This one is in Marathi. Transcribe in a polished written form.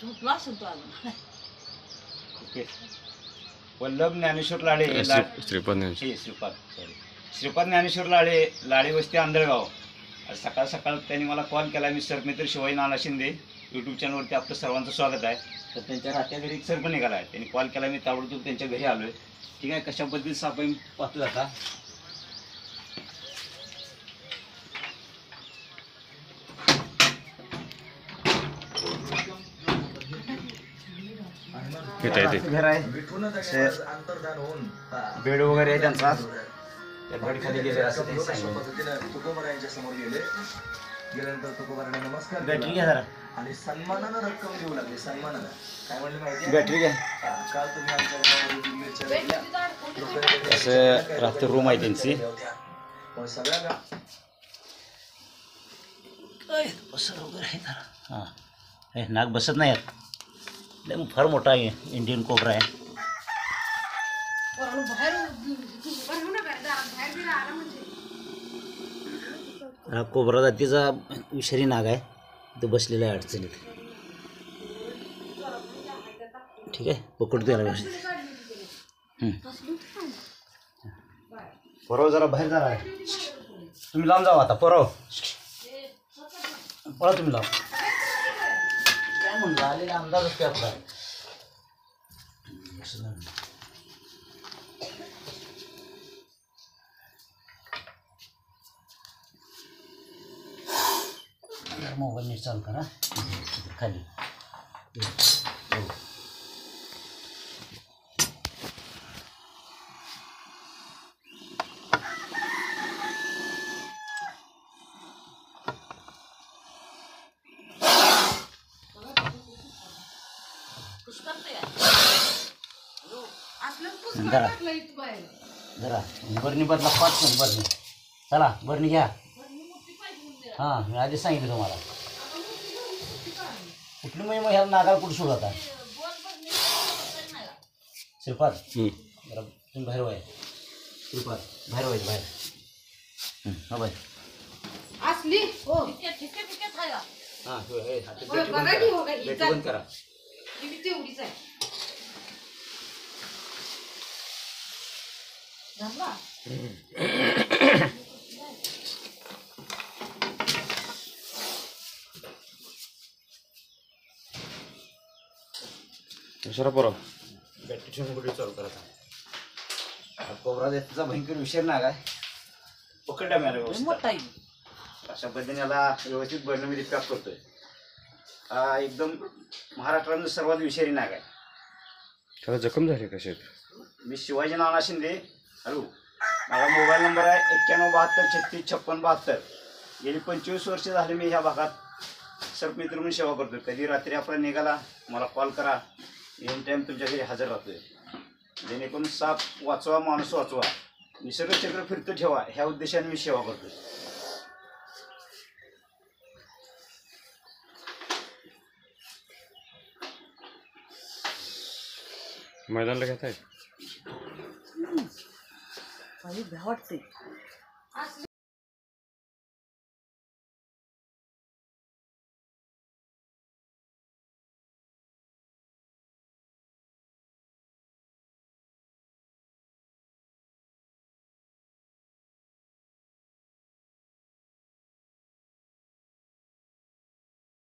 झोपला असेल तो अजून. ओके. वल्लभ ज्ञानेश्वर लाळे श्रीपाद ज्ञानेश्वर लाळे लाळे वस्ती आंधळगाव. आज सकाळ सकाळ त्यांनी मला कॉल केला. मी सरमित्र शिवाजी नाना शिंदे यूट्यूब चॅनलवरती आपलं सर्वांचं स्वागत आहे. तर त्यांच्या राहत्या घरी एक सरपण निघाला आहे. त्यांनी कॉल केला. मी ताबडतोब त्यांच्या घरी आलो आहे. ठीक आहे. कशा पद्धतीचं आपण पाहतो आता. घर आहे. बेड वगैरे आहे त्यांचा. त्या बेड खाली गेले असं ते सांगितलं. तुकोबारायांच्या समोर गेल्यानंतर तुकोबारांना नमस्कार बॅटरी घ्या जरा. आणि सन्मानानं रक्कम देऊ लागले. सन्मानानं काय म्हणले माहिती? बॅटरी घ्या. काल तुम्ही आमच्या असं राहतं. रूम आहे त्यांची. सगळ्यांना बसत वगैरे आहे जरा. हां हे नाक बसत नाही आहेत. मग फार मोठा आहे. इंडियन कोबरा आहे. हा कोबरा जातीचा विषारी नाग आहे. तो बसलेला आहे अडचणीत. ठीक आहे. पकडतो याला व्यवस्थित. परवा जरा बाहेर जाणार आहे. तुम्ही लांब जावा आता. परवा पळा तुम्ही लांब. काय म्हणलं आलेला अंदाज असते आपला. मोबाईल नीट चालू करा. खाली जरा जरा बरणी बदला. 5 मिनिट बरणी. चला बरणी घ्या. हां मी आधी सांगितलं तुम्हाला. कुठली म्हणजे मग ह्या नागाला कुठं सोडू आता. श्रीपाद जरा तुम्ही बाहेर व्हाय. श्रीपाद बाहेर व्हायचं बाहेर. हा बाय असली हो हां बंद करा. तेवढीच आहे. दुसरा परवा बॅटरी ठेवून कुठे चालू करायचा. कोबरा त्याचा भयंकर विषय नाग आहे. पकडला मिळाला व्यवस्थित. अशा पद्धतीने याला व्यवस्थित बर्णमध्ये पॅक करतोय. हा एकदम महाराष्ट्रामध्ये सर्वात विषारी नाग आहे. त्याला जखम झाली कसे? मी शिवाजी नाना शिंदे. हॅलो. माझा मोबाईल नंबर आहे 9172365672. गेली 25 वर्ष झाली मी ह्या भागात सर्पमित्र म्हणून सेवा करतो. कधी रात्री आपण निघाला मला कॉल करा. एनी टाईम तुमच्या घरी हजर राहतोय. जेणेकरून साप वाचवा माणूस वाचवा. निसर्ग चक्र फिरतं ठेवा ह्या उद्देशाने मी सेवा करतो. मैदानला घेताय? वाटते